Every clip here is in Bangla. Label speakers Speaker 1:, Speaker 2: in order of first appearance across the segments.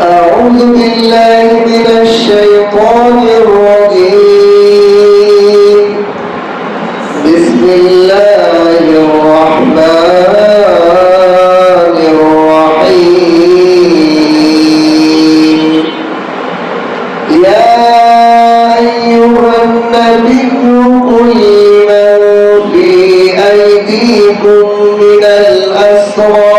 Speaker 1: أعوذ بالله من الشيطان الرجيم بسم الله الرحمن الرحيم يا أيها النبي قل لمن في أيديكم من الأسرى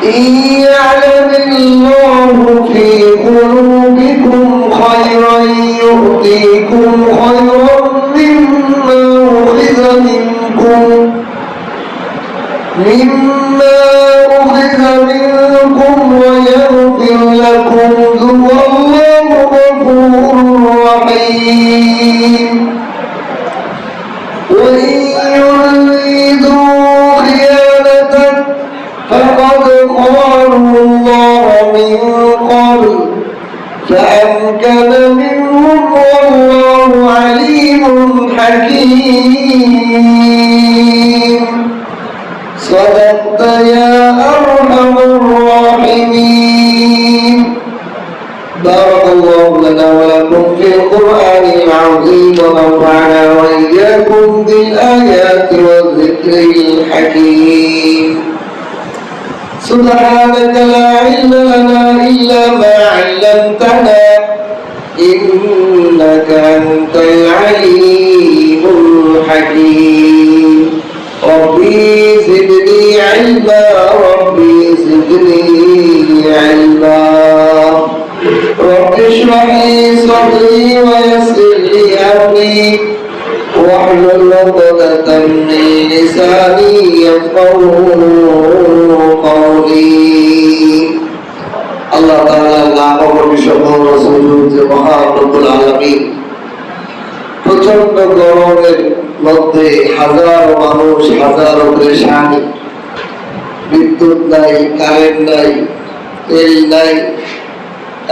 Speaker 1: إن يعلم الله في قلوبكم خيرا يؤتيكم خيرا مما أخذ منكم ويغفر لكم والله غفور رحيم وإن يريدوا خيانتك فقد خانوا الله من قبل فأمكن منهم والله عليم حكيم صدقت يا أرحم الراحمين بارك الله لنا ولكم في القرآن العظيم ونفعنا وإياكم بالآيات والذكر الحكيم سبحانك لا علم لنا إلا ما علمتنا إنك أنت العليم الحكيم ربي زدني علما ربي زدني علما رب اشرح لي صدري ويسر لي أمري واحلل عقدة من لساني يفقهوا قولي আল্লাহ তাআলা নাম ও সকল রাসূলুল্লাহ মহান রব্বুল আলামিন প্রচন্ড গরমের মধ্যে হাজারো মানুষ হাজারো পেরেশানি বিদ্যুৎ নাই কারেন্ট নাই তেল নাই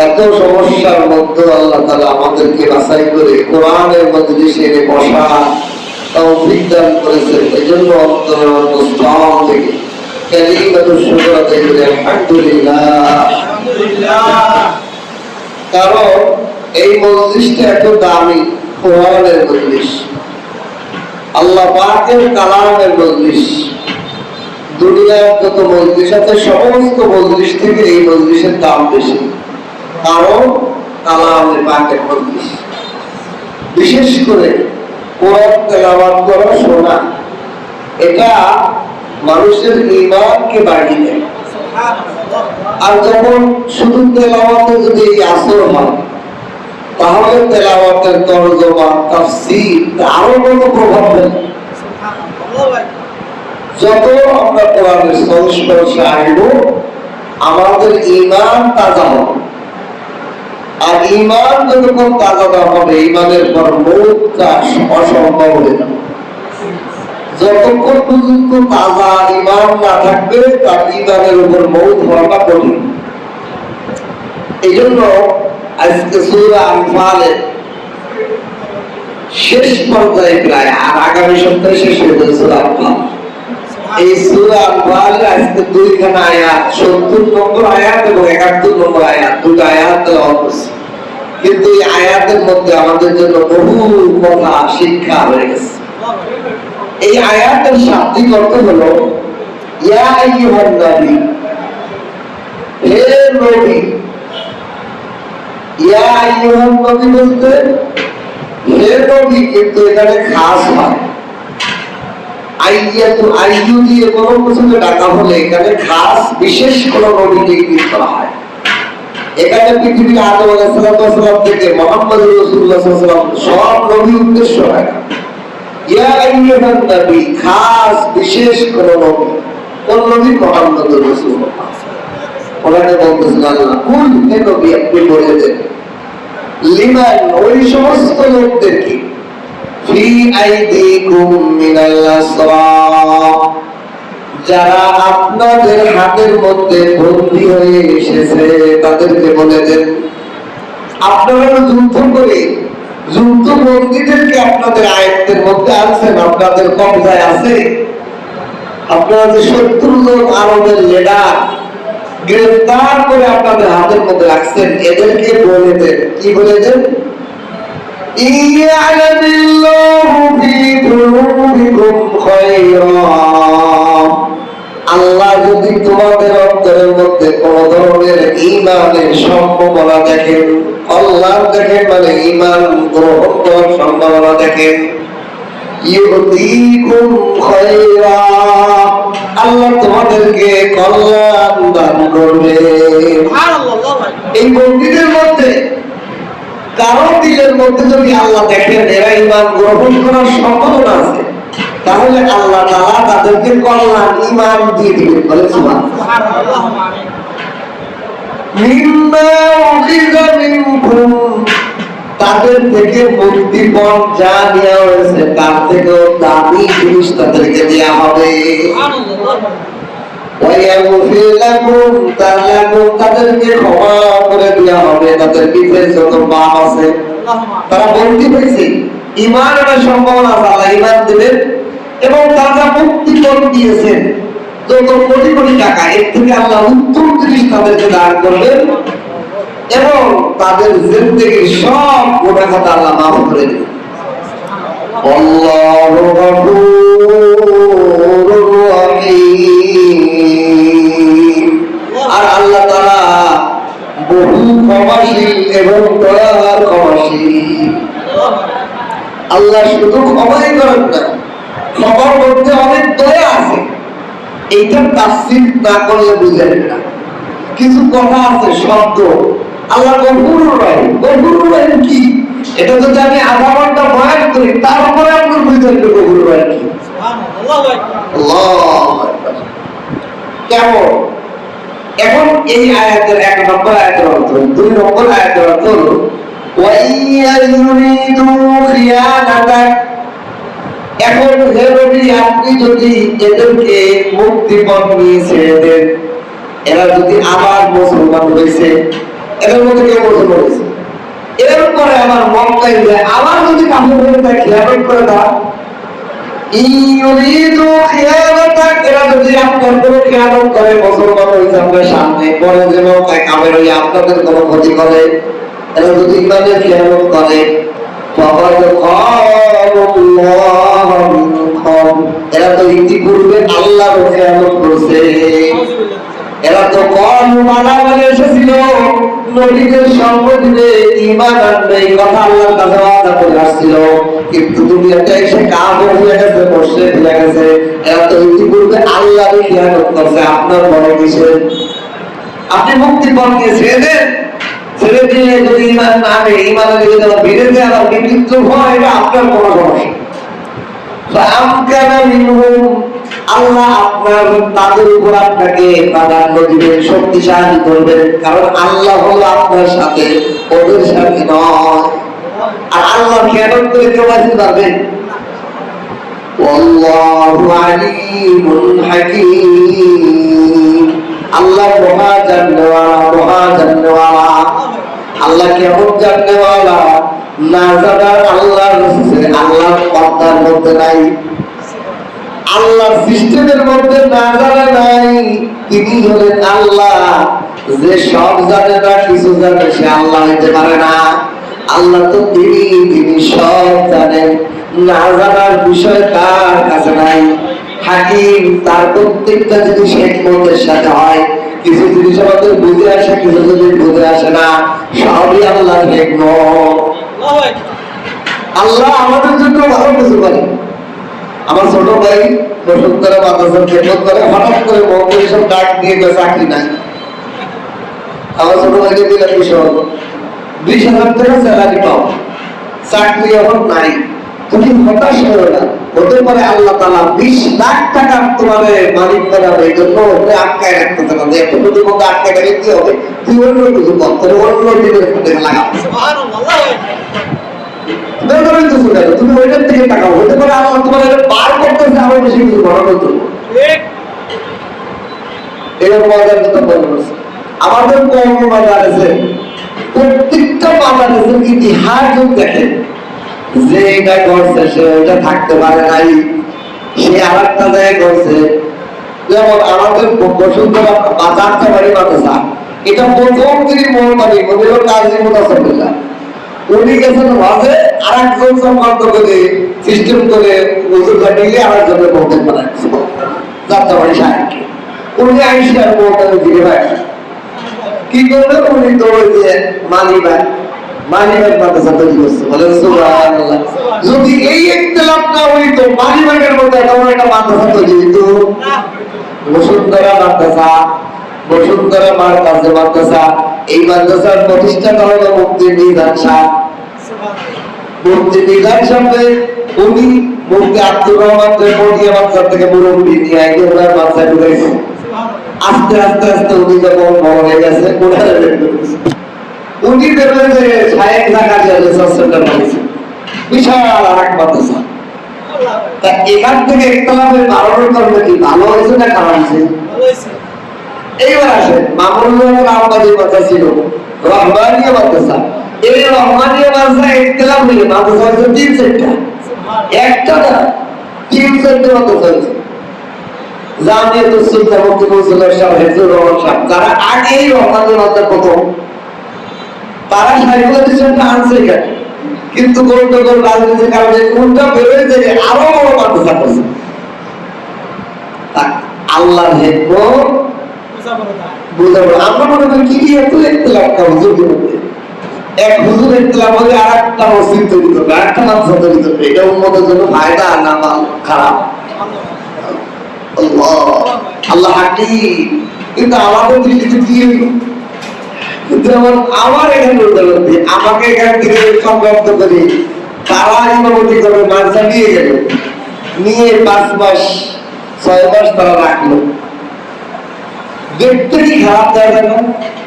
Speaker 1: এত সমস্যার মধ্যে আল্লাহ তাআলা আমাদেরকে বাছাই করে কোরআনের মজলিসে বসা তৌফিক দান করেছেন। এজন্য অন্তরের অন্তঃস্থল থেকে কালিমাতুশ শুকর আদায় করি আলহামদুলিল্লাহ। কারণ এই মজলিসটা এত দামি, কোরআনের মজলিস, আল্লাহ পাকের কালামের মজলিস। দুনিয়ার যত মজলিস আছে সমস্ত মজলিস থেকে এই মজলিসের দাম বেশি, কারণ কালামে পাকের মজলিস। বিশেষ করে কোরআন তেলাওয়াত করা, শোনা, এটা মানুষের ঈমানকে বাড়িয়ে দেয়। আর যখন শুধু তেলাওয়াতে যদি এই আসর হয় তাহলে তেলাওয়াতের তরজমা তাফসীর আরো কত প্রভাব ফেলে। যত আমরা কোরআনের সংস্পর্শে আসব আমাদের ঈমান তাজা হবে। আর ঈমান যতক্ষণ তাজা না হবে ঈমানের পর মওতটা অসম্ভব হয়ে যাবে। যতক্ষণ পর্যন্ত তাজা ঈমান না থাকবে তার ঈমানের উপর মওত হওয়াটা কঠিন। এই জন্য আজকে সূরা আনফালের শেষ পর্যায়ে প্রায়, আর আগামী সপ্তাহে শেষ হয়ে যাবে সূরা আনফাল। এই সূরা আনফালের আজকে দুইখানা আয়াত, ৭০ নম্বর আয়াত এবং ৭১ নম্বর আয়াত, দুটো আয়াত তেলাওয়াত করছি। কিন্তু এই আয়াতের মধ্যে আমাদের জন্য বহু কথা শিক্ষা হয়ে গেছে। এই আয়াতের শাব্দিক অর্থ হলো ইয়া আইয়ুহান নবী, হে নবী। ইয়া আইয়ুহান নবী বলতে হে নবী, কিন্তু এখানে খাস হয়। আইয়ু দিয়ে কোনো কিছুকে ডাকা হলে এখানে খাস বিশেষ কোনো নবীকে ইঙ্গিত করা হয়। এখানে পৃথিবীর আদম আলাইহিস সালাম থেকে মুহাম্মদ রাসূলুল্লাহ সাল্লাল্লাহু আলাইহি ওয়াসাল্লাম সব নবী উদ্দেশ্য হয়। ইয়া আইয়ুহান নবী, খাস বিশেষ কোন নবী, কোন নবী? মুহাম্মদ রাসূলুল্লাহ। ওখানে বলতেছেন আল্লাহ, কুল, হে নবী আপনি বলে দেন, লিমান, ওই সমস্ত লোকদেরকে, ফি আইদিকুম মিনাল আসরা, যারা আপনাদের হাতের মধ্যে বন্দী হয়ে এসেছে তাদেরকে বলে দেন। আপনারা যুদ্ধ করে যুদ্ধবন্দীদেরকে আপনাদের আয়ত্তের মধ্যে আছেন, আপনাদের কবজায় আছে। আপনারা যে ৭০ জন আরবের লিডার, গ্রেফতার করে আপনাদের হাতের মধ্যে রাখছেন, এদেরকে বলে দেন, কি বলে দেন? আল্লাহ যদি তোমাদের অন্তরের মধ্যে কোন ধরনের ঈমানের সম্ভাবনা দেখেন, আল্লাহ দেখেন মানে ঈমান গ্রহণ করার সম্ভাবনা দেখেন, ইউতিকুম খায়রা, আল্লাহ তোমাদেরকে কল্যাণ দান করবে। এই বন্দীদের মধ্যে কারো দিলের মধ্যে যদি আল্লাহ দেখেন এরা ঈমান গ্রহণ করার সম্ভাবনা আছে, তাহলে আল্লাহ তাআলা তাদেরকে কল্যাণ ঈমান দিয়ে দিবেন। বলেন সুবহানাল্লাহ। মিম্মা উখিযা মিনকুম, তাদের থেকে মুক্তিপণ যা নেওয়া হয়েছে তার থেকেও দামি জিনিস তাদেরকে দেওয়া হবে। তাদেরকে ক্ষমা করে দেওয়া হবে, তাদের পিঠের যত পাপ আছে, তারা বন্দী হয়েছে, ঈমান আনার সম্ভাবনা আছে, আল্লাহ ঈমান দেবেন এবং তারা মুক্তিপণ দিয়েছেন যত কোটি কোটি টাকা, এর থেকে আল্লাহ উত্তম জিনিস তাদেরকে দান করবেন এবং তাদের জিন্দেগির সব গুনাহ খাতা আল্লাহ মাফ করে দেবেন। আল্লাহু গফুরুর রহিম। আর আল্লাহ তাআলা বহু ক্ষমাশীল এবং দয়ার ক্ষমাশীল। আল্লাহ শুধু ক্ষমাই করেন না, ক্ষমার মধ্যে অনেক দয়া আছে। এইটা তাফসীর না করলে বুঝেন না। কিছু কথা আছে, শব্দ, আল্লাহ গফুরুর রহিম। গফুরুর রহিম কি? এটা যদি আমি আধা ঘন্টা বয়ান করি তারপরে আপনার বুঝতে পারবেন গফুরুর রহিম কি। আল্লাহু আকবার। কেমন? এখন এই আয়াতের 1 নম্বর আয়াতের অর্থ, 2 নম্বর আয়াতের অর্থ হলো ওয়াইয়া ইউরিদু খিয়ানাতাক। এখন হে নবী, আপনি যদি এদেরকে মুক্তিপণ নিয়ে ছেড়ে দেন, এরা যদি আবার মুসলমান হয়েছে, এদের মধ্যে কেউ মুসলমান হয়েছে, এরপরে আমার মন চাইবে আবার যদি কাফের হয়ে যায়, খেয়ানত করে দাও, ইউরিদু খিয়ানাতাক, এরা যদি আপনার কোনো খেয়ানত করে, মুসলমান হয়েছে আপনার সামনে, পরে যেন কাফের হয়ে আপনাদের কোনো ক্ষতি করে, এরা যদি ইমানের খেয়ানত করে, এরা তো ইতিপূর্বে আল্লাহর খেয়ানত করছে। এরা তো কম মানামানে এসেছিল, নবীদের সঙ্গ দিলে ঈমান আনবে, এই কথা আল্লাহর কাছে ওয়াদা করে আসছিল, কিন্তু দুনিয়াতে এসে কাফের হয়ে গেছে, মুশরিক হয়ে গেছে। এরা তো ইতিপূর্বে আল্লাহর খেয়ানত করছে, আপনার ভয় কিসের? আপনি মুক্তিপণ দিয়ে ছেড়ে দেন, ছেড়ে দিয়ে যদি ঈমান না আনে, ঈমানের যদি বেড়ে যায় আবার মৃত্যু হয়, এটা আপনার কোনো সমস্যা। আল্লাহ আপনার তাদের উপর আপনাকে প্রাধান্য দিবেন, শক্তিশালী করবেন, কারণ আল্লাহ হলো আপনার সাথে, ওদের সাথে নয়। আর আল্লাহ খেয়ানত করে কেউ বাঁচতে পারবেন? আল্লাহু আলিমুন হাকীম। আল্লাহ মহা জান্নাওয়ালা, মহা জান্নাওয়ালা। আল্লাহ কেমন জান্নাওয়ালা? না জানার আল্লাহর পর্দার মধ্যে নাই, আল্লাহর সিস্টেমের মধ্যে না জানা নাই। তিনি হলেন আল্লাহ, যে সব জানে না, কিছু জানে, সে আল্লাহ হইতে পারে না। আল্লাহ তো তিনি সব জানেন, না জানার বিষয় তার কাছে নাই। হাকিম, তার প্রত্যেকটা জিনিস হিকমতের সাথে হয়। কিছু জিনিস আমাদের বুঝে আসে, কিছু জিনিস বুঝে আসে না, সবই আল্লাহর হিকমত। আল্লাহ আমাদের জন্য ভালো কিছু করে। আমার ছোট ভাই বসুন্ধরা মাদ্রাসার খেদমত করে, হঠাৎ করে মহকুমা সব ডাক দিয়ে চাকরি নাই। আমার ছোট ভাইকে দিলাম 20,000 টাকা স্যালারি পাও, চাকরি এখন নাই। তুমি হতাশ হয়ে না, হতে পারে আল্লাহ তাআলা 20 লাখ টাকা তোমার মালিক বানাবে, এই জন্য ওকে আটকায় রাখতে চান না। এখন যদি ওকে আটকায় রাখে কি হবে? তুই অন্য কিছু কর, তোর অন্য দিনের সাথে লাগা। তুমি ওইটার থেকে টাকা হতে পারে আল্লাহ তোমার পার করতেছে আরো বেশি কিছু ঘটানোর জন্য। এরকম বাজার আমাদের কম বাজার আছে, প্রত্যেকটা বাজার আছে ইতিহাস যদি দেখেন, যে এটা করছে সে ওইটা থাকতে পারে নাই, সে আর একটা জায়গায় করছে, যেমন আমাদের বসুন্ধরা বাজারটা বাড়ি মাদ্রাসা, এটা প্রথম তিনি মোহাম্মদী মদিল কাজী মুতাসাবিল্লাহ, উনি গেছেন মাঝে আর একজন সম্বন্ধ করে সিস্টেম করে হুজুরটা নিয়ে আর একজনের মধ্যে বানাচ্ছে যাত্রাবাড়ি সাহেবকে। উনি আইসিয়ার মোহাম্মদের দিকে ভাই কি করবেন, উনি তো ওই যে মালিবাগ মাদ্রাসা তৈরি করছে। বলেন সুবহানাল্লাহ। যদি এই ইখতিলাফ না হইতো মালিবাগের মধ্যে এত বড় একটা মাদ্রাসা তৈরি হইতো। বসুন্ধরা মাদ্রাসা, বসুন্ধরা মার্কাজে মাদ্রাসা, এই মাদ্রাসার প্রতিষ্ঠাতা হলো মুফতি মিজান শাহ। মুফতি মিজান সাহেব উনি মুফতি আব্দুর রহমান পটিয়া মাদ্রাসা থেকে মুরব্বী নিয়ে আইকে ওনার মাদ্রাসায় ঢুকাইছে। আস্তে আস্তে আস্তে উনি যখন বড় হয়ে গেছে উনি দেখলেন যে শায়েখ জাকারিয়া রিসার্চ সেন্টার বানিয়েছে, বিশাল আরেক মাদ্রাসা। তা এখান থেকে ইখতিলাফের বাড়ানোর কারণে কি ভালো হয়েছে না খারাপ হয়েছে? এইবার আসে মামুনুল আহমদ মাদ্রাসা ছিল রহমানিয়া মাদ্রাসা। এই রহমানিয়া মাদ্রাসা ইখতিলাফ হয়ে মাদ্রাসা হয়েছে 3-4টা, একটা না 3-4টা মাদ্রাসা হয়েছে। জামিয়াতুস সুলতান মুফতি ফজলুল্লাহ শাহ হিফজুর রহমান সাহেব যারা আগেই রহমানিয়া মাদ্রাসা প্রথম, তারা সাইকোলজিস্টটা আনছে কেন, কিন্তু গন্ডগোল রাজনীতির কারণে কোনটা বেরোয় যে আরো বড় মাদ্রাসা করছে। আল্লাহর হিকমত বুঝাবো। আমরা মনে করি কি এত ইখতিলাফ কা হুজুরের মধ্যে, এক হুজুর ইখতিলাফ হলে আরেকটা মসজিদ তৈরি করবে, আরেকটা মাদ্রাসা তৈরি করবে, এটা উম্মতের জন্য ফায়দা না খারাপ? আল্লাহ আল্লাহ হাকিম। কিন্তু আমাদের দৃষ্টিতে কি যেমন আমার এখানে উদাহরণ দিই, আমাকে এখান থেকে সংক্রান্ত করে তারা ইমামতি করে মাদ্রাসা নিয়ে গেল, নিয়ে 5 মাস 6 মাস তারা রাখলো। দেখতে কি খারাপ দেখে না,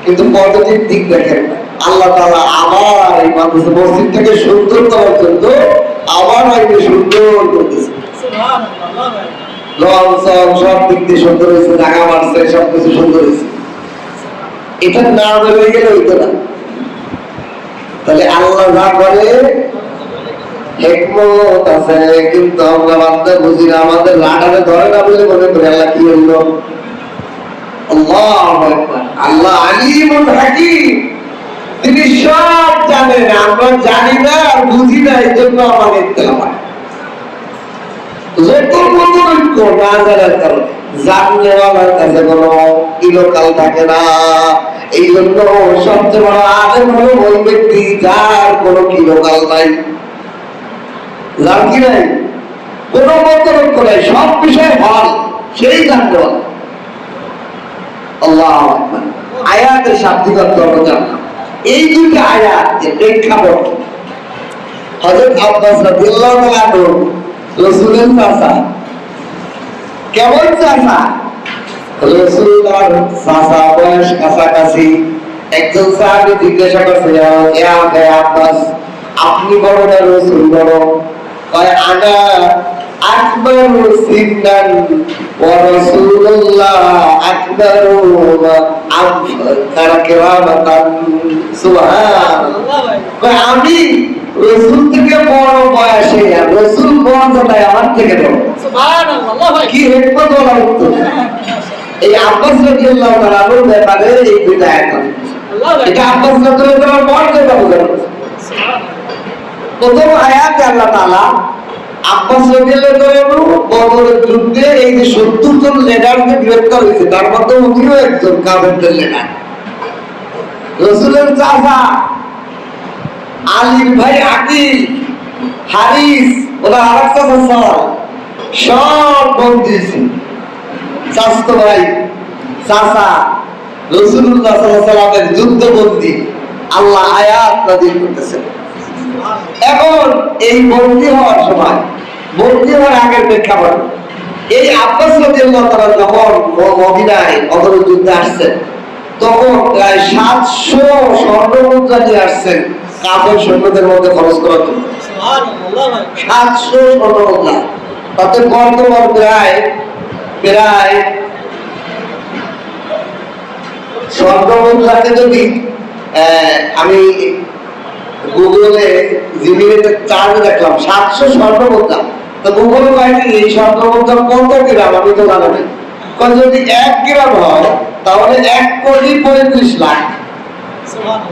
Speaker 1: কিন্তু পজিটিভ দিক দেখেন না। আল্লাহ তাআলা আবার এই মাদ্রাসা মসজিদটাকে সুন্দর করার জন্য আবার আইনে সুন্দর করতেছে। সুবহানাল্লাহ। রং সব সব দিক দিয়ে সুন্দর হয়েছে, জায়গা বাড়ছে, সবকিছু সুন্দর হয়েছে। এটা না বলে গেলে হইতো না। তাহলে আল্লাহ যা করে হিকমত আছে, কিন্তু আমরা বান্দা বুঝি না, আমাদের রাডারে ধরে না বলে মনে করি আল্লাহ কি হইলো। আল্লাহু আকবার। আল্লাহ আলিমুল হাকিম, তিনি সব জানেন, আমরা জানি না আর বুঝি না, এই জন্য আমাদের ইখতিলাফ হয়। যত ঐক্য না জানার কারণে জানলেওয়ালার কাছে কোনো ইলোকাল থাকে না। এই জন্য সবচেয়ে বড় আলেম হলো ওই ব্যক্তি যার কোনো কিলোকাল নাই, যার কি নাই, কোনো মতলক্ষ নাই, সব বিষয় হল, সেই জানলেওয়ালা। আল্লাহু আকবার। আয়াতের শাব্দিক অর্থ আমরা জানলাম। এই দুটো আয়াত যে প্রেক্ষাপট, হযরত আব্বাস রাদিয়াল্লাহু তাআলা আনহু রাসূলের চাচা, কেমন চাচা? রাসূলুল্লাহর চাচা বয়স কাছাকাছি। একজন সাহাবী জিজ্ঞাসা করছে, ইয়া আব্বাস, আপনি বড় না রাসূল বড়? কয় আনা আকবারু সিন্নান ওয়া রাসূলুল্লাহ আকবারু কিরামাতান। সুবহানাল্লাহ। কয় আমি রাসূল থেকে বড় বয়সে, রাসূল মর্যাদায় আমার থেকে বড়। সুবহানাল্লাহ। কি হিকমত বলা উত্তর। এই আব্বাস রাদিয়াল্লাহু তাআলা এর ব্যাপারে এই দুইটা আয়াত, এটা আব্বাস রাদিয়াল্লাহু তাআলার মর্যাদা বোঝানো। প্রথম আয়াতে আল্লাহ তাআলা আব্বাস রাদিয়াল্লাহু তাআলা বদরের যুদ্ধে এই যে 70 জন লিডারকে গ্রেফতার হয়েছে, তার মধ্যে উনিও একজন কাফেরদের লিডার। রাসূলের চাচা আলীর ভাই আকিল, হারিস, ওরা আরেকটা চাচা, সব বন্দী ছিল। চাচতো ভাই চাচা রাসূলুল্লাহ সাল্লাল্লাহু আলাইহি ওয়াসাল্লামের যুদ্ধবন্দী। আল্লাহ আয়াত নাযিল করতেছেন। এখন এই বন্দী হওয়ার সময়, বন্দী হওয়ার আগের প্রেক্ষাপট, এই আব্বাস রাদিয়াল্লাহু তাআলা যখন মদিনায় বদরের যুদ্ধে আসছেন, তখন প্রায় 700 স্বর্ণমুদ্রা নিয়ে আসছেন কাফের সৈন্যদের মধ্যে খরচ করার জন্য। সুবহানাল্লাহ। 700 স্বর্ণমুদ্রা, তাতে বর্তমান প্রায় স্বর্ণমুদ্রাকে যদি আমি গুগলে জিমিনেতে চার্জ দেখলাম 700 স্বর্ণমুদ্রা, তো গুগল পাইনি এই স্বর্ণমুদ্রা কত গ্রাম আমি তো জানি না। যদি 1 গ্রাম হয় তাহলে 1,35,00,000।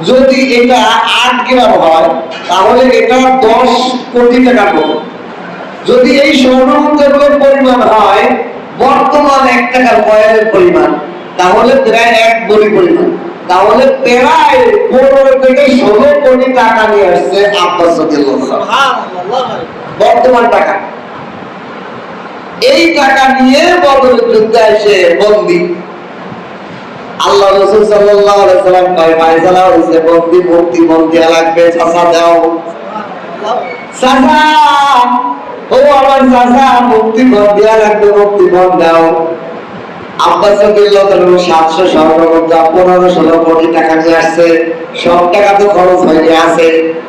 Speaker 1: যদি এটা 8 গ্রাম হয় তাহলে এটা 10 কোটি টাকার মতো। যদি এই স্বর্ণমুদ্রাগুলোর পরিমাণ হয় বর্তমান 1 টাকার কয়েনের পরিমাণ, তাহলে প্রায় 1 কোটি পরিমাণ। তাহলে প্রায় 15 থেকে 16 কোটি টাকা নিয়ে আসছে আব্বাস রাদিয়াল্লাহু সুবহানাল্লাহ বর্তমান টাকা। এই টাকা নিয়ে বদরের যুদ্ধে এসে বন্দী। আল্লাহ রাসূল সাল্লাল্লাহু আলাইহি ওয়াসাল্লাম কয় ফায়সালা হইছে বন্দী মুক্তি দেয়া লাগবে, চাচা দাও চাচা, ও আমার চাচা মুক্তি দেয়া লাগবে, মুক্তি দাও। আব্বাস রাদিয়াল্লাহু তাআলা 700 স্বর্ণমুদ্রা 15-16 কোটি টাকা নিয়ে আসছে। সব টাকা তো খরচ হয়ে আছে,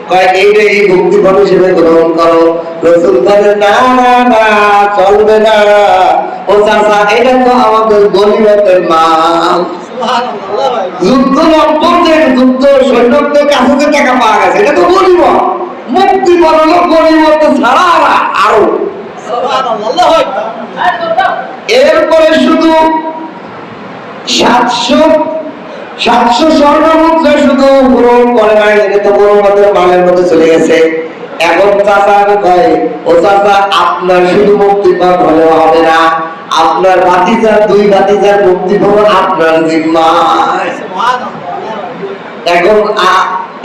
Speaker 1: কয় এইটা এই মুক্তি হিসেবে গ্রহণ করো। রাসূল বলেন না না না, চলবে না, ও চাচা এটা তো আমাদের গনিমতের মাল। সুবহানাল্লাহ। যুদ্ধ লম্পটের যুদ্ধ সৈন্যদের কাছে যে টাকা পাওয়া গেছে এটা তো গনিমত, মুক্তি হলো গনিমত ছাড়া আরো। সুবহানাল্লাহ। এরপরে শুধু 700 স্বর্ণমুদ্রা শুধু গ্রহণ করে নাই, এটা তো গনিমতের মালের মধ্যে চলে গেছে। এখন চাচা কয়, ও চাচা আপনার শুধু মুক্তিপদ হলেও হবে না, আপনার ভাতিজার 2 ভাতিজার মুক্তিপদ আপনার জিম্মায়।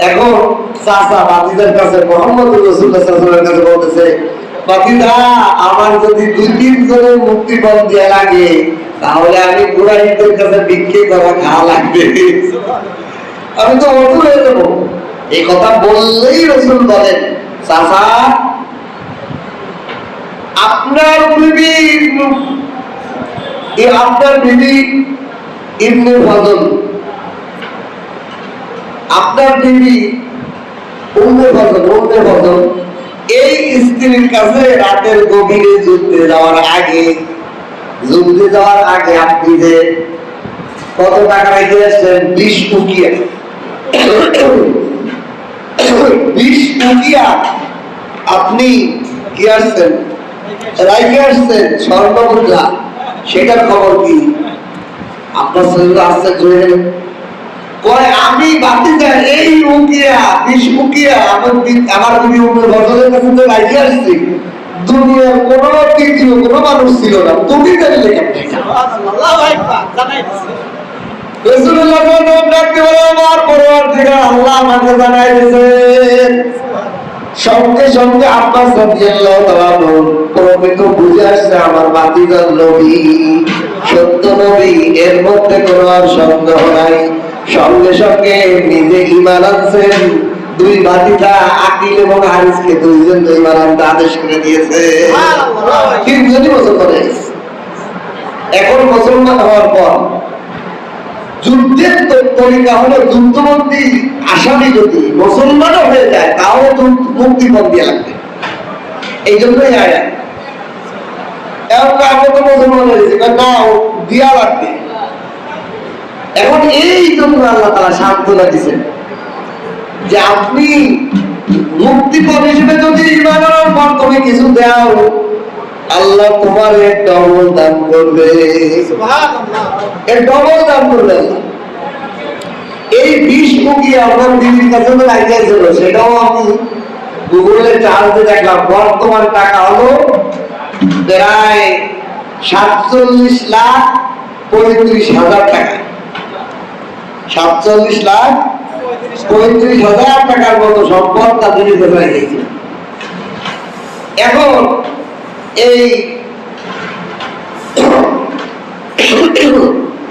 Speaker 1: এখন চাচা ভাতিজার কাছে মুহাম্মদুর রাসূলুল্লাহ সাল্লাল্লাহু আলাইহি ওয়াসাল্লামের কাছে বলতেছে, ভাতিজা আমার যদি 2-3 জনের মুক্তিপদ দেয়া লাগে তাহলে আমি কুরাইশদের কাছে ভিক্ষে করা খাওয়া লাগবে, আমি তো অটুট হয়ে যাবো। এই কথা বললেই রাসূল বলেন, চাচা আপনার বিবি ইবনে ফজল, আপনার বিবি উম্মে ফজল এই স্ত্রীর কাছে রাতের গভীরে যুদ্ধে যাওয়ার আগে আপনি যে কত টাকা রেখে আসছেন? 20 উকিয়া 20 উকিয়া আপনি কি আসছেন রাইখে আসছেন স্বর্ণমুদ্রা, সেটার খবর কি? আপনার শরীরে আসছে জুড়ে কয় আমি ভাতিজা এই উকিয়া 20 উকিয়া আমার বিবি উম্মে ফজলের কাছে তো রাইখে আসছি, দুনিয়ার কোন তৃতীয় কোন মানুষ ছিল না, তুমি জানলে কেমনে? সুবহানাল্লাহু আকবার। জানাই দিয়েছে রাসূলুল্লাহ সাল্লাল্লাহু আলাইহি ওয়াসাল্লাম, আমার পরওয়ারদিগার আল্লাহ আমাকে জানাই দিয়েছেন। সঙ্গে সঙ্গে আব্বাস রাদিয়াল্লাহু তাআলা প্রকৃত বুঝে আসছে আমার ভাতিজার নবী সত্য নবী, এর মধ্যে কোনো আর সন্দেহ নাই। সঙ্গে সঙ্গে নিজে ঈমান আনছেন, 2 ভাতিজা আকিল এবং হারিসকে 2 জন ঈমান আনতে আদেশ করে দিয়েছে। সুবহানাল্লাহ। 3 জনই মুসলমান হয়েছে। এখন মুসলমান হওয়ার পর যুদ্ধের তরিকা হলো যুদ্ধবন্দী আসামি যদি মুসলমানও হয়ে যায় তাহলে মুক্তিপণ দিয়ে লাগবে, এই জন্যই আয়া এখন তো মুসলমান হয়েছে না দিয়া লাগবে। এখন এই জন্য আল্লাহ তাআলা সান্ত্বনা দিয়েছেন যে আপনি মুক্তিপণ হিসেবে যদি ঈমান আনার পর তুমি কিছু দাও, আল্লাহ তোমার ডবল দান করবে। সুবহানাল্লাহ। এর ডবল দান করবে আল্লাহ। এই 20 উকিয়া আমার বিবির কাছে তো লাগিয়েছিল, সেটাও আমি গুগলে চার্জে দেখলাম, বর্তমান টাকা হলো প্রায় 47,35,000 টাকা। 47,35,000 টাকার মতো সম্পদ তাদের কাছে লাগিয়েছিল। এখন এই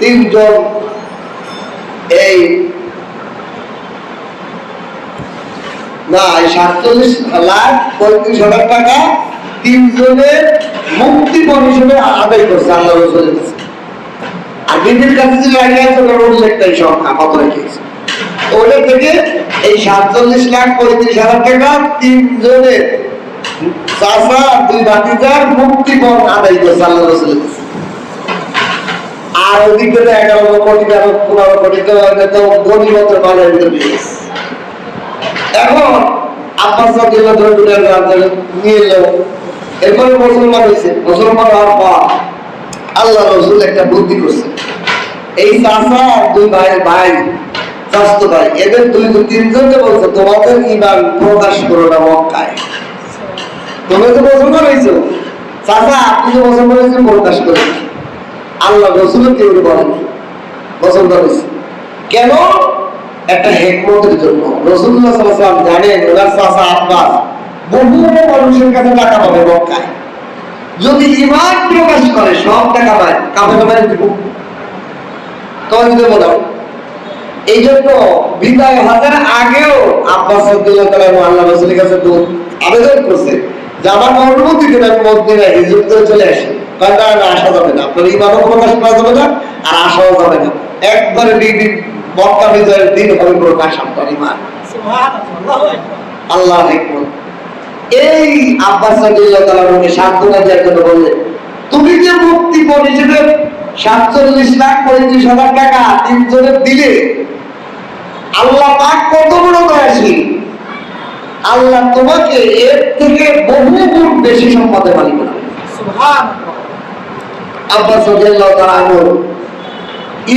Speaker 1: 3 জন এই না 47,35,000 টাকা 3 জনের মুক্তিপণ হিসেবে আদায় করছে আল্লাহ রাসূলের কাছে। আর বিবির কাছে যে লাগিয়ে আছে ওটার উল্লেখটাই সংখ্যা কত রেখেছে, ওটা থেকে এই 47,35,000 টাকা 3 জনের চাচা 2 ভাতিজার মুক্তিপণ আদায় করছে আল্লাহ রাসূলের কাছে। আর ওদিকে 11 কোটি 15 কোটি তো গনিমতের মালের ভিতরে গেছে। এখন আব্বাস রাদিয়াল্লাহু তাআলা নিয়ে এলো, এরপরে মুসলমান হয়েছে। মুসলমান হওয়ার পর আল্লাহ রসুল একটা বুদ্ধি করছে, এই চাচা দুই ভাই চাচতো ভাই, এদের তিনজনকে বলছে তোমাদের ঈমান প্রকাশ করো না মক্কায়। তোমরা তো মুসলমান হয়েছো, চাচা আপনি তো মুসলমান হয়েছে, প্রকাশ করে আল্লাহ রসুলের কেউ বলেন মুসলমান হয়েছে কেন? একটা হেকমতের জন্য। রাসূলুল্লাহ সাল্লাল্লাহু আলাইহি ওয়াসাল্লাম জানেন ওনার চাচা আব্বাস বহু মানুষের কাছে টাকা পাবে মক্কায়, যদি ঈমান প্রকাশ করে সব টাকা পায় কাফের মারে দিব, তোমার দিতে বলো। এই জন্য বিদায় হাজার আগেও আব্বাস রাদিয়াল্লাহু তাআলা আল্লাহ রাসূলের কাছে আবেদন করছে যে আমার অনুমতি দিন, আমি মদিনায় হিজরত করে চলে আসি। কারণ না আসা যাবে না, আপনার ঈমানও প্রকাশ করা যাবে না আর আসাও যাবে না, একবারে মক্কা বিজয়ের দিন হবে প্রকাশ আপনার ঈমান। সুবহানাল্লাহ, আল্লাহর হিকমত। এই আব্বাস রাদিয়াল্লাহু তাআলাকে সান্ত্বনা দেওয়ার জন্য বললেন, তুমি যে মুক্তি পরিষদের 47,35,000 টাকা তিনজনের দিলে, আল্লাহ পাক কত বড় দয়াশীল, আল্লাহ তোমাকে এর থেকে বহু গুণ বেশি সম্পদের মালিক বানাবে। সুবহানাল্লাহ। আব্বাস রাদিয়াল্লাহু তাআলা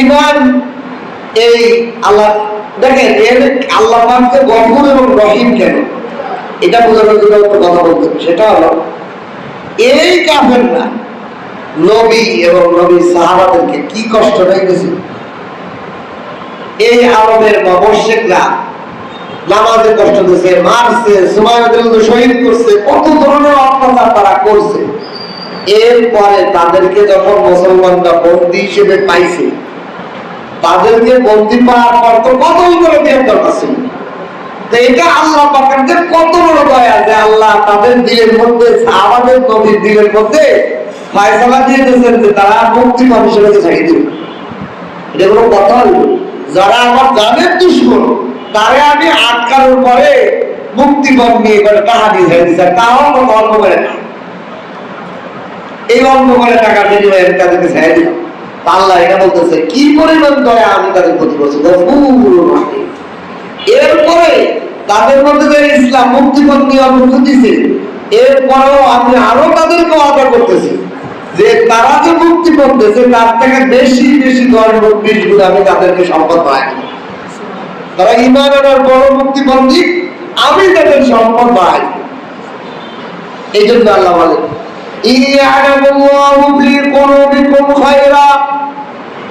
Speaker 1: ঈমান, এই আল্লাহ দেখেন এর আল্লাহ পাককে গফুর এবং রহিম কেন, এটা বোঝানোর জন্য একটা কথা বলতে, সেটা হলো এই কাফেররা নবী এবং নবীর সাহাবাদেরকে কি কষ্ট দিয়েছে। এই আরবের মুশরিকরা নামাজে কষ্ট দিয়েছে, মারছে, সুমাইয়াদের শহীদ করছে, কত ধরনের অত্যাচার তারা করছে। এরপরে তাদেরকে যখন মুসলমানরা বন্দী হিসেবে পাইছে, তাদেরকে বন্দী পাওয়ার পর তো কতল করে দেওয়ার দরকার ছিল। এটা আল্লাহ পাকের যে কত বড় দয়া যে আল্লাহ তাদের দিলের মধ্যে, আমাদের নবীর দিলের মধ্যে ফয়সালা দিয়ে দিয়েছেন যে তারা মুক্তি মানুষের কাছে ছাড়িয়ে দেবে। এটা কোনো কথা হইল? যারা আমার জানের দুশ্মন তারে আমি আটকানোর পরে মুক্তিপণ নিয়ে করে টাকা দিয়ে ছেড়ে দিচ্ছে, তাও অল্প করে না, এই অল্প করে টাকা বিনিময়ে তাদেরকে ছেড়ে দিলাম। আল্লাহ এটা বলতেছে কি পরিমাণ দয়া আমি তাদের প্রতি করছি। এরপরে তাদের মধ্যে যে ইসলাম মুক্তিপণ নিয়ে অনুমতি দিয়েছে, এরপরেও আমি আরো তাদেরকে আদর করতেছি যে তারা যে মুক্তিপণ দিয়েছে তার থেকে বেশি বেশি 10-20 গুণ আমি তাদেরকে সম্পদ পাই। তারা ঈমান আনার বড় মুক্তিপণ দিক, আমি তাদের সম্পদ পাই। এই জন্য আল্লাহ বলেন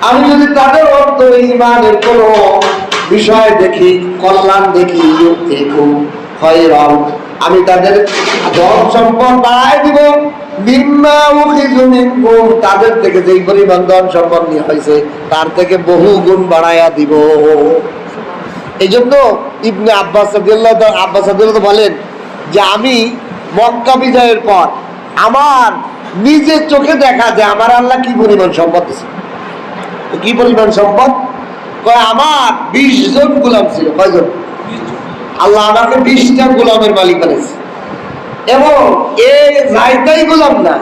Speaker 1: আমি যদি তাদের অন্তরে ঈমানের কোন বিষয় দেখি, কল্যাণ দেখি, আমি তাদের ধন সম্পদ বাড়াই দিব, তাদের থেকে যেই পরিমাণ ধন সম্পদ নিয়ে হয়েছে তার থেকে বহু গুণ বাড়াইয়া দিব। এই জন্য ইবনে আব্বাস রাদিয়াল্লাহু বলেন যে আমি মক্কা বিজয়ের পর আমার নিজের চোখে দেখা যায় আমার আল্লাহ কি পরিমাণ সম্পদ দিয়েছে। কি পরিমাণ সম্পদ? আমার 20 জন গোলাম ছিল। কয়জন? আল্লাহ আমাকে 20টা গোলামের মালিক বানিয়েছে। এবং এই যাইতাই গোলাম না,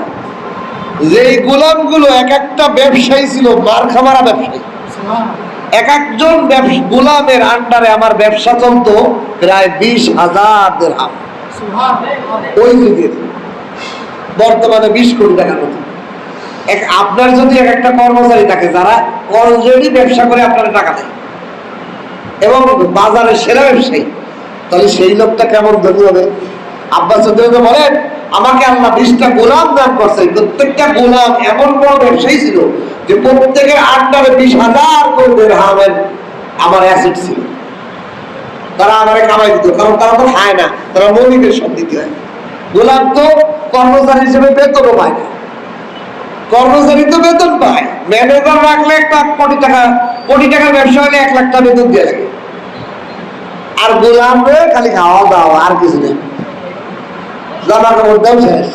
Speaker 1: যে গোলামগুলো এক একটা ব্যবসায়ী ছিল, মারখামারা ব্যবসায়ী। এক একজন গোলামের আন্ডারে আমার ব্যবসা চলতো প্রায় 20,000 দিরহাম। ওই যুগের বর্তমানে 20 কোটি টাকার মতো। আপনার যদি এক একটা কর্মচারী থাকে যারা অলরেডি ব্যবসা করে আপনার টাকা দেয় এবং বাজারের সেরা ব্যবসায়ী, তাহলে সেই লোকটা কেমন ধনী হবে? আব্বাস বলেন আমাকে আল্লাহ 20টা গোলাম দান করছে, প্রত্যেকটা গোলাম এমন বড় ব্যবসায়ী ছিল যে প্রত্যেকের আন্ডারে 20,000 করে দিরহামের আমার অ্যাসেট ছিল। তারা আমারে কামাই দিত, কারণ তারা তো খায় না, তারা মৌলিকের সব দিতে হয়। গোলাম তো কর্মচারী হিসেবে বেতনও পায় না, কর্মচারী তো বেতন পায়। ম্যানেজার রাখলে 1 কোটি টাকার ব্যবসা হলে 1 লাখ টাকা বেতন দিয়ে লাগে। আর গোলাম খালি খাওয়া দাওয়া, আর কিছু নেই, জামা কাপড় দাও শেষ।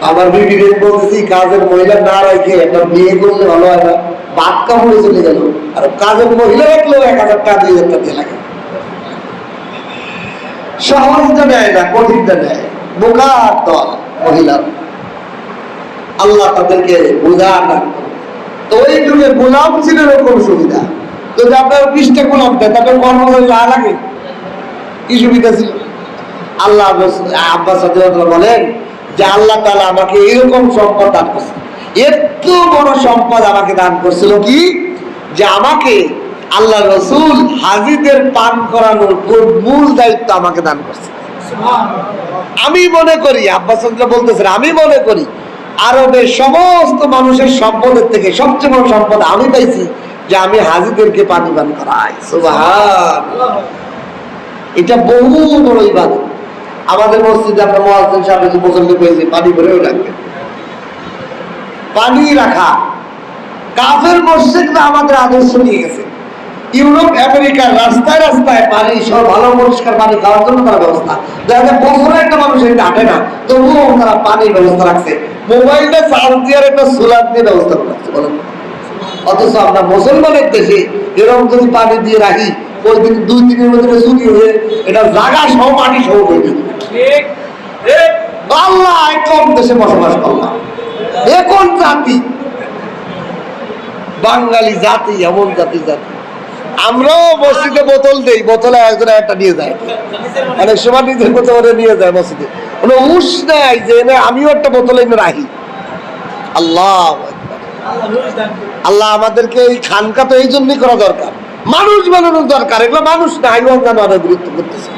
Speaker 1: আমার বিবি বলতেছি কাজের মহিলা না রেখে একটা বিয়ে করলে ভালো হয় না, ভাত কাপড়ে চলে গেল। আর কাজের মহিলা রাখলেও 1,000 টাকা 2,000 টাকা দিয়ে লাগে। সহজটা নেয় না, কঠিনটা নেয়, বোকার দল মহিলা। আল্লাহ তাদেরকে বোঝা না। তো ওই যুগে গোলাম ছিল এরকম সুবিধা। যদি আপনার 20টা গোলাম দেয় তাদের কর্মচারী লাগে, কি সুবিধা ছিল? আল্লাহ আব্বাস রাদিয়াল্লাহু বলেন যে আল্লাহ তাআলা আমাকে এরকম সম্পদ দান করেছে। এত বড় সম্পদ আমাকে দান করছিল কি, যে আমাকে আল্লাহ রসুল হাজীদের পান করানোর মূল দায়িত্ব আমাকে দান করছে। আমি মনে করি, আব্বাস বলতেছেন, আমি মনে করি আরবের সমস্ত মানুষের সম্পদের থেকে সবচেয়ে বড় সম্পদ আমি পাইছি যে আমি হাজীদেরকে পানি পান করাই। সুবহানাল্লাহ, এটা বহু বড় ইবাদত। আমাদের মসজিদে আমরা মুয়াজ্জিন সাহেব যে মুসল্লি পেয়েছি, পানি ভরেও রাখবেন, পানি রাখা। কাফের মুশরিকরা আমাদের আদর্শ নিয়ে গেছে। ইউরোপ আমেরিকার রাস্তায় রাস্তায় পানি, সব ভালো পরিষ্কার পানি খাওয়ার জন্য তারা ব্যবস্থা, দেখা যায় বছরে একটা মানুষ এটা হাঁটে না, তবুও তারা পানির ব্যবস্থা রাখছে। মোবাইলটা চার্জ দেওয়ার একটা সোলার দিয়ে ব্যবস্থা রাখছে, বলেন। অথচ আমরা মুসলমানের দেশে এরকম যদি পানি দিয়ে রাখি, ওই দিন 2 দিনের মধ্যে চুরি হয়ে এটা জায়গা সহ পানি সহ হয়ে যাবে। আল্লাহ কম দেশে বসবাস করলাম, এখন জাতি বাঙালি জাতি এমন জাতি আমরাও মসজিদে বোতল দেই, বোতলে একজন একটা নিয়ে যায়, অনেক সময় নিজের বোতলে নিয়ে যায় মসজিদে, কোনো হুঁশ নাই যে আমিও একটা বোতলে এনে রাখি। আল্লাহ আল্লাহ আমাদেরকে এই খানকা তো এই জন্যই করা দরকার, মানুষ বানানোর দরকার। এগুলো মানুষ না, হাইওয়ান জানোয়ারের গুরুত্ব করতেছে।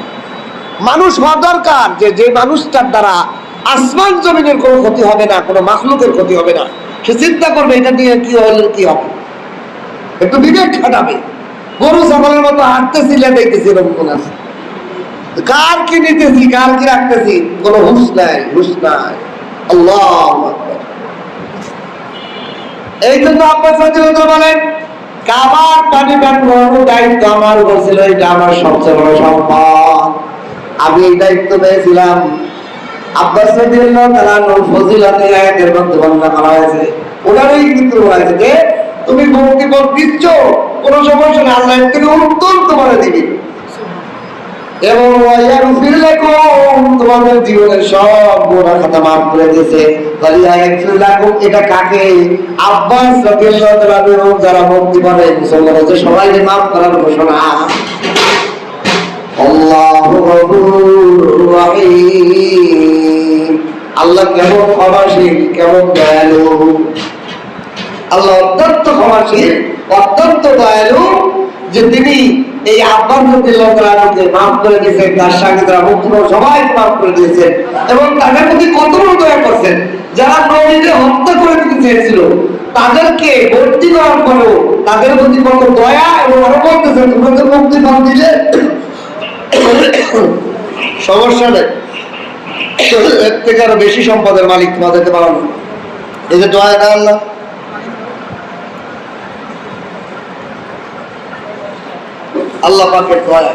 Speaker 1: মানুষ হওয়া দরকার, যে মানুষটার দ্বারা আসমান জমিনের কোনো ক্ষতি হবে না, কোনো মাখলুকের ক্ষতি হবে না। সে চিন্তা করবে এটা নিয়ে কি হলে কি হবে, একটু বিবেক খাটাবে। গরু ছাগলের মতো হাঁটতেছি, দেখতেছি এরকম আছে, কার কি নিতেছি কার কি রাখতেছি, কোনো হুঁশ নাই, হুঁশ নাই। আল্লাহু আকবার। এই জন্য আব্বাস রাদিয়াল্লাহু বলেন, কাবার পানি পান করানোর দায়িত্ব আমার উপর ছিল, এটা আমার সবচেয়ে বড় সম্পদ। আমি এই দায়িত্ব পেয়েছিলাম। আব্বাস রাদিয়াল্লাহু তাআলার ফজিলতে আয়াতের মধ্যে বর্ণনা করা হয়েছে, ওনারই কিন্তু বলেছে যে তুমি মুক্তিপদ দিচ্ছ, কোনো সমস্যা না, আল্লাহ এর থেকে উত্তম তোমার দিবে, এবং ওয়ায়াগফির লাকুম, তোমাদের জীবনের সব গুনাহ খাতা মাফ করে দিয়েছে। ওয়ায়াগফির লাকুম, এটা কাকে? আব্বাস রাদিয়াল্লাহু তাআলা এবং যারা মুক্তি পাবে মুসলমান হচ্ছে সবাইকে মাফ করার ঘোষণা। আল্লাহু গফুরুর রহিম, আল্লাহ কেমন ক্ষমাশীল, কেমন দয়ালু। আল্লাহ অত্যন্ত ক্ষমাশীল, অত্যন্ত দয়ালু, যে তিনি এই আব্বাস রাদিয়াল্লাহু তাআলাকে মাফ করে দিয়েছেন, তার সাথীরা মুক্তি সবাইকে মাফ করে দিয়েছেন, এবং তাদের প্রতি কত বড় দয়া করছেন। যারা নবীকে হত্যা করে দিতে চেয়েছিল তাদেরকে ভর্তি করার পরেও তাদের প্রতি কত দয়া, এবং আরো বলতেছেন তোমরা তো মুক্তি পান দিলে সমস্যা নেই, এর থেকে আরো বেশি সম্পদের মালিক তোমাদেরকে বানানো। এই যে দয়া না আল্লাহ, আল্লাহ পাকের দয়া।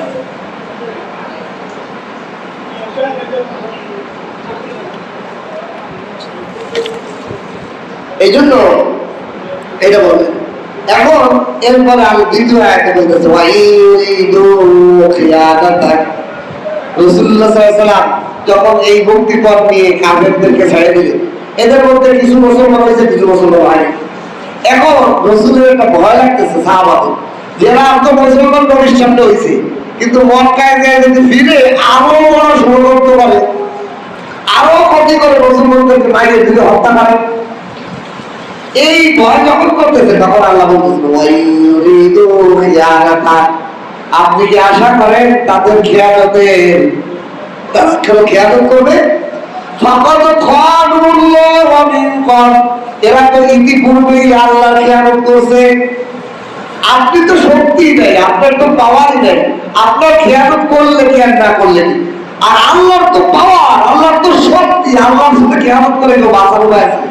Speaker 1: এই জন্য এটা বলবেন। এখন এরপরে আমি দ্বিতীয় আয়াতে বলতেছি, ওয়াইদু খিয়াদাতাক, রাসূলুল্লাহ সাল্লাল্লাহু আলাইহি ওয়াসাল্লাম যখন এই মুক্তিপদ নিয়ে কাফেরদেরকে ছেড়ে দিলেন, এদের মধ্যে কিছু মুসলমান হয়েছে, কিছু মুসলমান হয়। এখন রাসূলের একটা ভয় লাগতেছে সাহাবাদের, যারা তো মুসলমান প্রতিষ্ঠান হয়েছে, কিন্তু মক্কায় যায় যদি ফিরে আরো বড় ষড়যন্ত্র করে, আরো ক্ষতি করে, মুসলমানদেরকে মাইরে দিলে হত্যা করে। এই ভয় যখন করতেছে তখন আল্লাহ বলতেছেন, আপনি কি আশা করেন তাদের খেয়ালতে, তারা কেন খেয়ালত করবে? এরা তো ইতিপূর্বেই আল্লাহর খেয়ালত করছে। আপনি তো শক্তি নেই, আপনার তো পাওয়ারই নেই, আপনার খেয়ালত করলে কি আর না করলে কি। আর আল্লাহর তো পাওয়ার, আল্লাহর তো শক্তি, আল্লাহর সাথে খেয়ালত করে কেউ বাঁচানো আছে,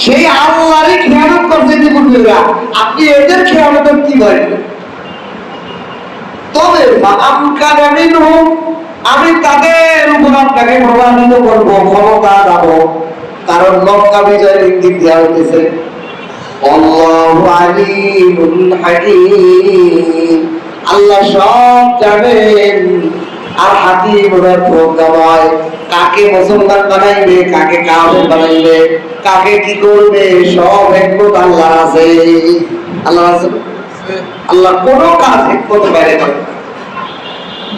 Speaker 1: সেই আল্লাহরই খেয়ালত করছে ইতিপূর্বেরা, আপনি এদের খেয়ালতের কি করেন? তবে আমি তাদের উপর আপনাকে প্রমাণিত করবো, ক্ষমতা দেবো, কারণ মক্কা বিজয়ের ইঙ্গিত দেওয়া হইতেছে। আল্লাহু আলিমুল হাকীম, আল্লাহ সব জানেন, আর হাকীম ওনার প্রজ্ঞাময়। কাকে মুসলমান বানাইবে, কাকে কাফের বানাইবে, কাকে কি করবে, সব হিকমত আল্লাহর আছে। আল্লাহ আছে, আল্লাহ কোন কাজ হিকমত বাইরে করে না,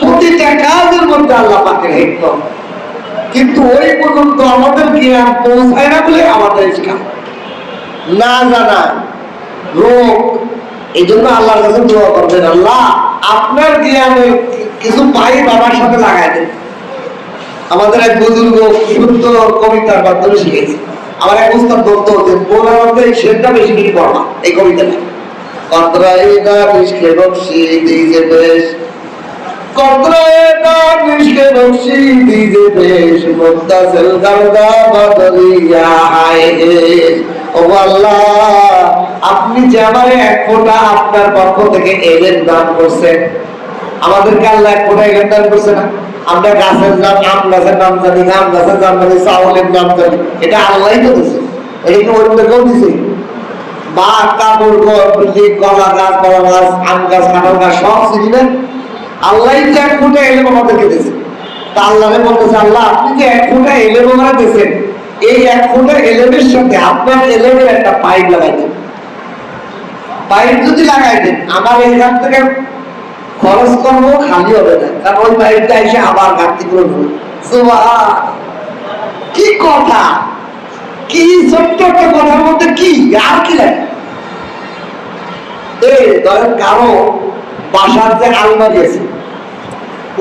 Speaker 1: প্রতিটা কাজের মধ্যে আল্লাহ পাকের হিকমত। কিন্তু ওই পর্যন্ত আমাদের জ্ঞান পৌঁছায় না বলে আমাদের ইসলাম। না জানা, রোগ। এই জন্য আল্লাহর কাছে দোয়া করবেন, আল্লাহ আপনার জ্ঞানে কিছু পাই বাবার সাথে লাগাই দেন। আমাদের এক বুজুর্গ সুন্দর কবিতার মাধ্যমে শিখেছি। আমার এক উস্তাদ বলতো যে বোনার মধ্যে এই শেরটা বেশি বেশি পড়া এই কবিতাটা। কতরাইটা মিশকে বক্সি দিজে বেশ, কতরাইটা মিশকে বক্সি দিজে বেশ, মুত্তাসিল গারদা বদরিয়া আয়ে। ও আল্লাহ, আপনি যে আমারে এক ফোঁটা আপনার পক্ষ থেকে এলেন দান করছেন, আমাদেরকে আল্লাহ এক ফোঁটা এলেন দান করছে না? আমরা গাছের নাম, আম গাছের নাম জানি, আম গাছের নাম জানি, চাউলের নাম জানি, এটা আল্লাহই তো দিছে। এই তো অন্য কেউ দিছে? বা কাপড়, কলা গাছ, কলা গাছ, আম গাছ, কাঁঠাল গাছ সব চিনি না? আল্লাহ তো এক ফোঁটা এলেম আমাদেরকে দিয়েছে। তা আল্লাহ বলতেছে, আল্লাহ আপনি যে এক ফোঁটা এলেম আমরা দিয়েছেন, এই এক ফোঁটা এলেমের সাথে আপনার এলেমের একটা পাইপ লাগাই দেন। পাইপ যদি লাগাই দেন, আমার এখান থেকে খরচ করবো খালি হবে না, কারণ ওই পাইপটা এসে আবার ঘাটতি করে দেবো। কি কথা, কি ছোট্ট একটা কথার মধ্যে কি আর কি লাগে। এই ধরেন কারো বাসার যে আলমারি আছে,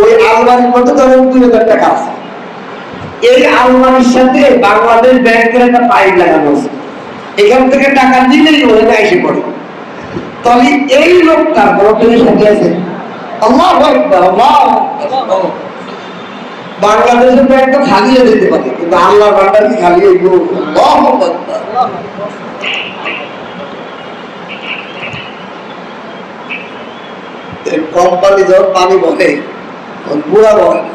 Speaker 1: ওই আলমারির মধ্যে ধরেন 2,000 টাকা আছে, এই আলমারির সাথে বাংলাদেশ ব্যাংকের একটা পাইপ লাগানো আছে, এখান থেকে টাকা নিলেই ওখানে এসে পড়ে। তাহলে এই লোকটার বড় সাথে আছে বাংলাদেশের ব্যাংক তো খালিয়ে দিতে পারে, কিন্তু আল্লাহর ভান্ডার কি খালি হইব? কোম্পানি যখন পানি বলে পুরা বলে না,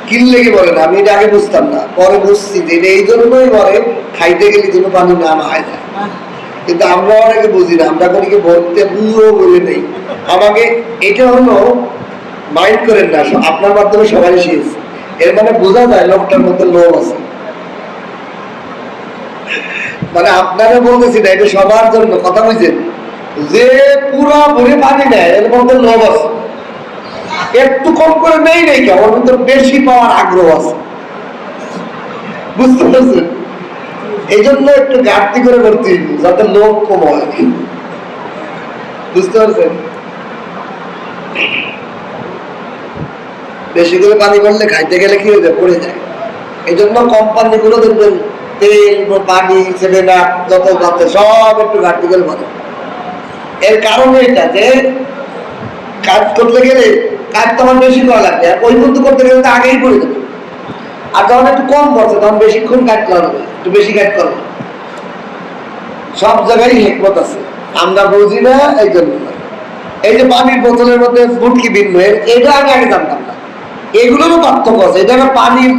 Speaker 1: কিনলে কি বলে না। আমি এটা আগে বুঝতাম না, পরে বুঝছি যে এটা এই জন্যই বলে খাইতে গেলে যেন পানি না হয় যায়। কিন্তু আমরা অনেকে বুঝি না, আমরা করি কি বলতে পুরো বলে নেই। আমাকে এটা হলো মাইন্ড করেন না, আপনার মাধ্যমে সবাই শিখেছে, এর মানে বোঝা যায় লোকটার মধ্যে লোভ আছে। মানে আপনারা বলতেছি না, এটা সবার জন্য কথা বুঝছেন, যে পুরো ভরে পানি নেয় এর মধ্যে লোভ আছে, একটু কম করে নেই নেই কেন, ওর মধ্যে বেশি পাওয়ার আগ্রহ আছে, বুঝতে পারছেন? এই জন্য একটু ঘাটতি করে করতে যাতে লোভ কম হয়, বুঝতে পারছেন? বেশি করে পানি পড়লে খাইতে গেলে কি হয়ে যায়, পড়ে যায়। এই জন্য কোম্পানি গুলো দেখবেন তেল, পানি, সেভেনা যত পাচ্ছে সব একটু ঘাটতি করে বলে। এর কারণ এটা যে কাজ করতে গেলে কাজ তখন বেশি করা লাগবে, আর ওই মতো করতে গেলে তো আগেই পড়ে যাবে। আর যখন একটু কম পড়ছে তখন বেশিক্ষণ কাজ করা হবে, একটু বেশি কাজ করবে। সব জায়গায় হিকমত আছে, আমরা বুঝি না এই জন্য। এই যে পানির বোতলের মধ্যে ফুটকি ভিন্ন, এটা আমি আগে জানতাম না। এগুলোরও পার্থক্য আছে, এটা পানির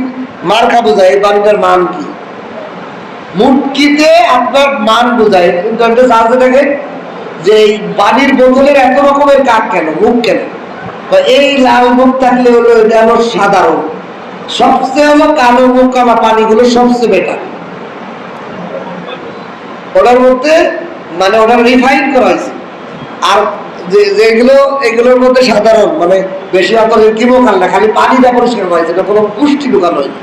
Speaker 1: মার্কা বোঝায়, এই পানিটার মান কি। মুটকিতে আপনার মান বোঝায়, কিন্তু একটা জানতে থাকে যে এই পানির বোতলের এত রকমের কাঠ কেন, মুখ কেন। এই লাল মুখ থাকলে হলো এটা হলো সাধারণ, সবচেয়ে হলো কালো মুখ কালা পানিগুলো সবচেয়ে বেটার। ওটার মধ্যে মানে ওটা রিফাইন করা হয়েছে। আর যেগুলো এগুলোর মধ্যে সাধারণ মানে বেশি অত কিমোকাল না, খালি পানিটা পরিষ্কার হয়েছে, এটা কোনো পুষ্টি ঢুকানো হয়নি।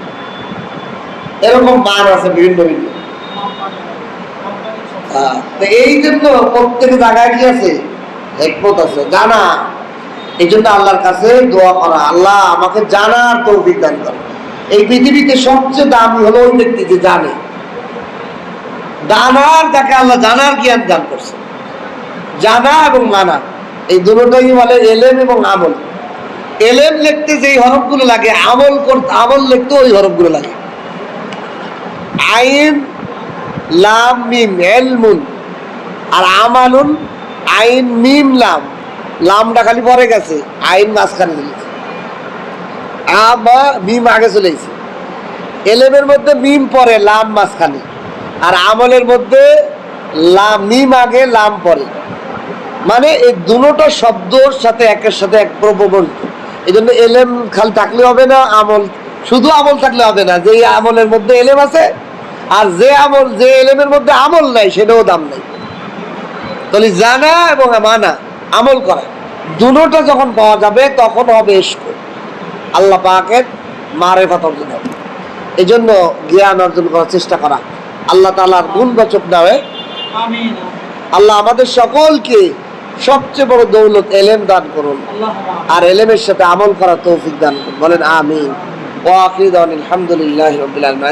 Speaker 1: এরকম মান আছে বিভিন্ন বিভিন্ন। এই জন্য প্রত্যেক জায়গায় কি আছে, হিকমত আছে, জানা। এই জন্য আল্লাহর কাছে দোয়া করা, আল্লাহ আমাকে জানার তৌফিক দান করো। এই পৃথিবীতে সবচেয়ে দামি হলো ওই ব্যক্তি যে জানে, জানার, যাকে আল্লাহ জানার জ্ঞান দান করছে। জানা এবং মানা এই দুটোটাই বলে এলেম এবং আমল। এলেম লিখতে যেই হরফগুলো লাগে, আমল করতে আমল লিখতে ওই হরফগুলো লাগে। আইন লাম মিম এলমুন, আর আমালুন আইন মিম লাম, লামটা খালি পরে গেছে, আইন মাঝখানে দিয়েছে, মিম আগে চলে গেছে। এলেমের মধ্যে মিম পরে, লাম মাঝখানে, আর আমলের মধ্যে লাম, মিম আগে লাম পরে। মানে এই দুটো শব্দর সাথে একের সাথে এক প্রবর্তিত। এই জন্য এলেম খালি থাকলে হবে না, আমল শুধু আমল থাকলে হবে না। যে আমলের মধ্যে এলেম আছে আর যে আমল, যে এলেমের মধ্যে আমল নাই সেটাও দাম নাই। তাহলে জানা এবং মানা, আমল করা, দুটোটা যখন পাওয়া যাবে তখন হবে ইশক, আল্লাহ পাকের মারেফাত অর্জন হবে। এই জন্য জ্ঞান অর্জন করার চেষ্টা করা। আল্লাহ তাআলার গুণবাচক নামে
Speaker 2: আমিন।
Speaker 1: আল্লাহ আমাদের সকলকে সবচেয়ে বড় দৌলত এলেম দান করুন, আর এলেমের সাথে আমল করার তৌফিক দান করুন। বলেন আমিন। ওয়া আখিরু দাওয়ানা আলহামদুলিল্লাহি রাব্বিল আলামিন।